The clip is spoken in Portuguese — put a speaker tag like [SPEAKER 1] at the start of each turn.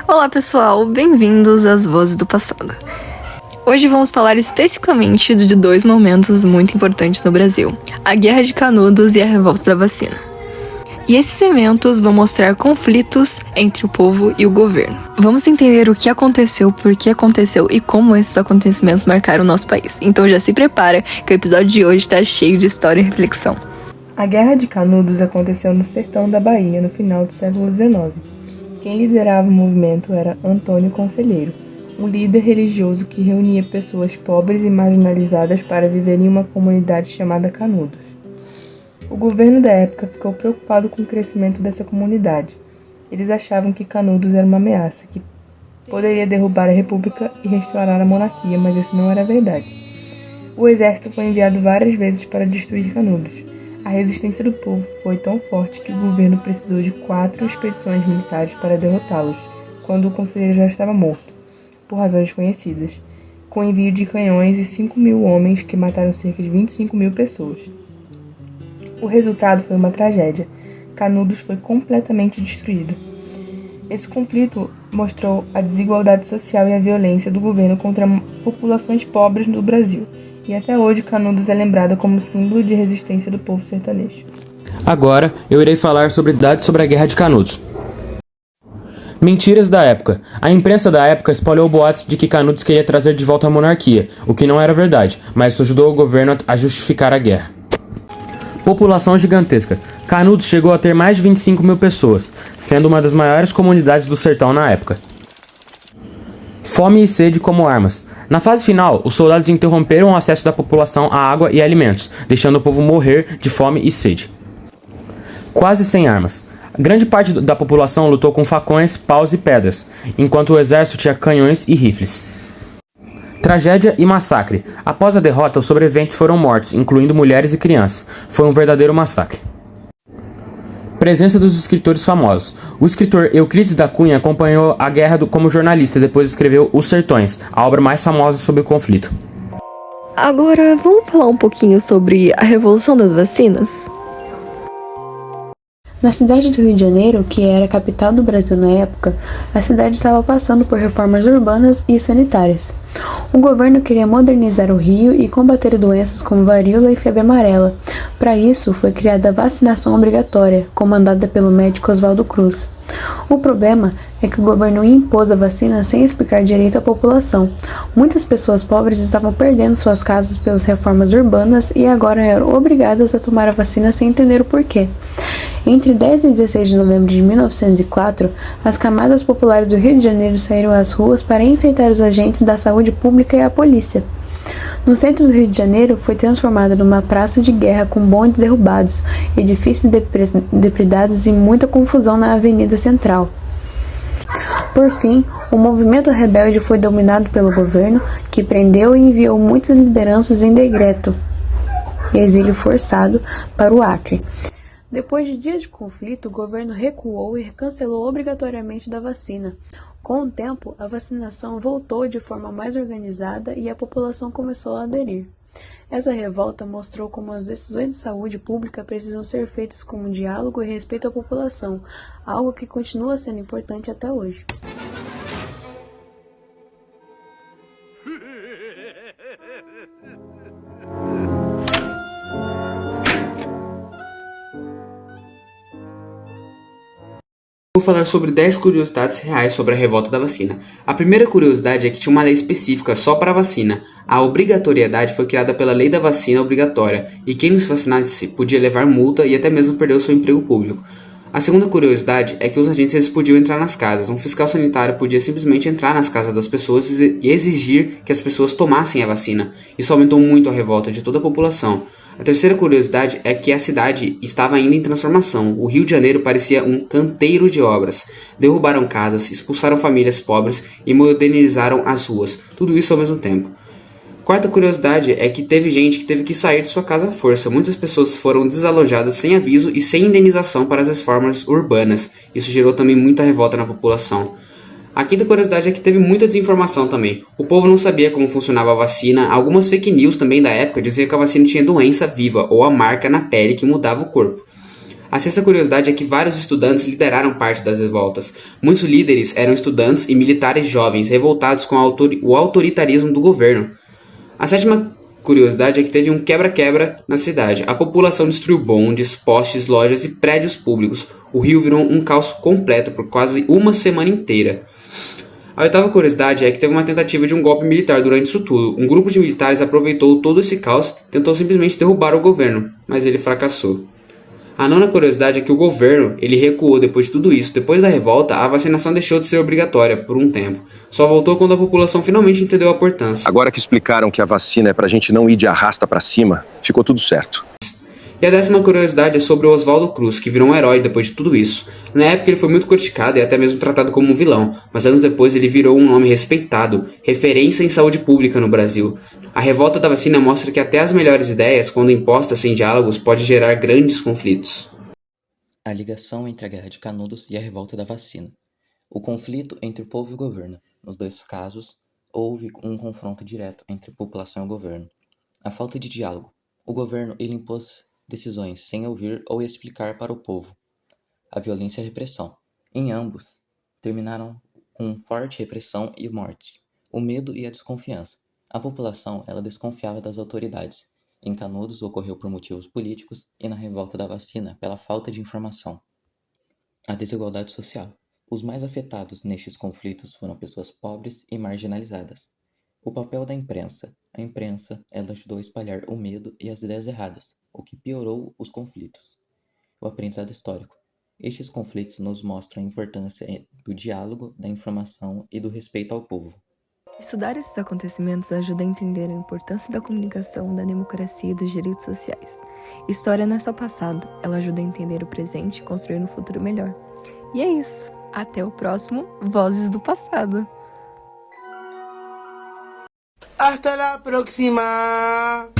[SPEAKER 1] Olá pessoal, bem-vindos às Vozes do Passado. Hoje vamos falar especificamente de dois momentos muito importantes no Brasil: a Guerra de Canudos e a Revolta da Vacina. E esses eventos vão mostrar conflitos entre o povo e o governo. Vamos entender o que aconteceu, por que aconteceu e como esses acontecimentos marcaram o nosso país. Então já se prepara que o episódio de hoje está cheio de história e reflexão.
[SPEAKER 2] A Guerra de Canudos aconteceu no sertão da Bahia no final do século XIX. Quem liderava o movimento era Antônio Conselheiro, um líder religioso que reunia pessoas pobres e marginalizadas para viver em uma comunidade chamada Canudos. O governo da época ficou preocupado com o crescimento dessa comunidade. Eles achavam que Canudos era uma ameaça, que poderia derrubar a república e restaurar a monarquia, mas isso não era verdade. O exército foi enviado várias vezes para destruir Canudos. A resistência do povo foi tão forte que o governo precisou de 4 expedições militares para derrotá-los, quando o conselheiro já estava morto, por razões desconhecidas, com envio de canhões e 5.000 homens que mataram cerca de 25.000 pessoas. O resultado foi uma tragédia. Canudos foi completamente destruído. Esse conflito mostrou a desigualdade social e a violência do governo contra populações pobres do Brasil. E até hoje Canudos é lembrada como símbolo de resistência do povo sertanejo.
[SPEAKER 3] Agora eu irei falar sobre dados sobre a Guerra de Canudos. Mentiras da época. A imprensa da época espalhou boatos de que Canudos queria trazer de volta a monarquia, o que não era verdade, mas isso ajudou o governo a justificar a guerra. População gigantesca. Canudos chegou a ter mais de 25.000 pessoas, sendo uma das maiores comunidades do sertão na época. Fome e sede como armas. Na fase final, os soldados interromperam o acesso da população à água e alimentos, deixando o povo morrer de fome e sede. Quase sem armas. Grande parte da população lutou com facões, paus e pedras, enquanto o exército tinha canhões e rifles. Tragédia e massacre. Após a derrota, os sobreviventes foram mortos, incluindo mulheres e crianças. Foi um verdadeiro massacre. Presença dos escritores famosos. O escritor Euclides da Cunha acompanhou a guerra como jornalista e depois escreveu Os Sertões, a obra mais famosa sobre o conflito.
[SPEAKER 1] Agora, vamos falar um pouquinho sobre a Revolução das Vacinas?
[SPEAKER 4] Na cidade do Rio de Janeiro, que era a capital do Brasil na época, a cidade estava passando por reformas urbanas e sanitárias. O governo queria modernizar o Rio e combater doenças como varíola e febre amarela. Para isso, foi criada a vacinação obrigatória, comandada pelo médico Oswaldo Cruz. O problema é que o governo impôs a vacina sem explicar direito à população. Muitas pessoas pobres estavam perdendo suas casas pelas reformas urbanas e agora eram obrigadas a tomar a vacina sem entender o porquê. Entre 10 e 16 de novembro de 1904, as camadas populares do Rio de Janeiro saíram às ruas para enfrentar os agentes da saúde pública e a polícia. No centro do Rio de Janeiro foi transformada numa praça de guerra com bondes derrubados, edifícios depredados e muita confusão na Avenida Central. Por fim, o movimento rebelde foi dominado pelo governo, que prendeu e enviou muitas lideranças em decreto, exílio forçado, para o Acre. Depois de dias de conflito, o governo recuou e cancelou obrigatoriamente da vacina. Com o tempo, a vacinação voltou de forma mais organizada e a população começou a aderir. Essa revolta mostrou como as decisões de saúde pública precisam ser feitas com um diálogo e respeito à população, algo que continua sendo importante até hoje.
[SPEAKER 5] Vou falar sobre 10 curiosidades reais sobre a revolta da vacina. A primeira curiosidade é que tinha uma lei específica só para a vacina. A obrigatoriedade foi criada pela lei da vacina obrigatória, e quem não se vacinasse podia levar multa e até mesmo perder o seu emprego público. A segunda curiosidade é que os agentes eles podiam entrar nas casas. Um fiscal sanitário podia simplesmente entrar nas casas das pessoas e exigir que as pessoas tomassem a vacina. Isso aumentou muito a revolta de toda a população. A terceira curiosidade é que a cidade estava ainda em transformação. O Rio de Janeiro parecia um canteiro de obras. Derrubaram casas, expulsaram famílias pobres e modernizaram as ruas. Tudo isso ao mesmo tempo. Quarta curiosidade é que teve gente que teve que sair de sua casa à força. Muitas pessoas foram desalojadas sem aviso e sem indenização para as reformas urbanas. Isso gerou também muita revolta na população. A quinta curiosidade é que teve muita desinformação também. O povo não sabia como funcionava a vacina. Algumas fake news também da época diziam que a vacina tinha doença viva ou a marca na pele que mudava o corpo. A sexta curiosidade é que vários estudantes lideraram parte das revoltas. Muitos líderes eram estudantes e militares jovens, revoltados com o autoritarismo do governo. A sétima curiosidade é que teve um quebra-quebra na cidade. A população destruiu bondes, postes, lojas e prédios públicos. O Rio virou um caos completo por quase uma semana inteira. A oitava curiosidade é que teve uma tentativa de um golpe militar durante isso tudo. Um grupo de militares aproveitou todo esse caos e tentou simplesmente derrubar o governo, mas ele fracassou. A nona curiosidade é que o governo ele recuou depois de tudo isso. Depois da revolta, a vacinação deixou de ser obrigatória por um tempo. Só voltou quando a população finalmente entendeu a importância.
[SPEAKER 6] Agora que explicaram que a vacina é pra gente não ir de arrasta pra cima, ficou tudo certo.
[SPEAKER 5] E a décima curiosidade é sobre o Oswaldo Cruz, que virou um herói depois de tudo isso. Na época ele foi muito criticado e até mesmo tratado como um vilão, mas anos depois ele virou um nome respeitado, referência em saúde pública no Brasil. A revolta da vacina mostra que até as melhores ideias, quando impostas sem diálogos, pode gerar grandes conflitos.
[SPEAKER 7] A ligação entre a Guerra de Canudos e a revolta da vacina. O conflito entre o povo e o governo. Nos dois casos, houve um confronto direto entre a população e o governo. A falta de diálogo. O governo ele impôs decisões sem ouvir ou explicar para o povo. A violência e a repressão. Em ambos, terminaram com forte repressão e mortes. O medo e a desconfiança. A população ela desconfiava das autoridades. Em Canudos ocorreu por motivos políticos e na revolta da vacina pela falta de informação. A desigualdade social. Os mais afetados nestes conflitos foram pessoas pobres e marginalizadas. O papel da imprensa. A imprensa ela ajudou a espalhar o medo e as ideias erradas, o que piorou os conflitos. O aprendizado histórico. Estes conflitos nos mostram a importância do diálogo, da informação e do respeito ao povo.
[SPEAKER 1] Estudar esses acontecimentos ajuda a entender a importância da comunicação, da democracia e dos direitos sociais. História não é só passado, ela ajuda a entender o presente e construir um futuro melhor. E é isso. Até o próximo Vozes do Passado.
[SPEAKER 8] Hasta la próxima.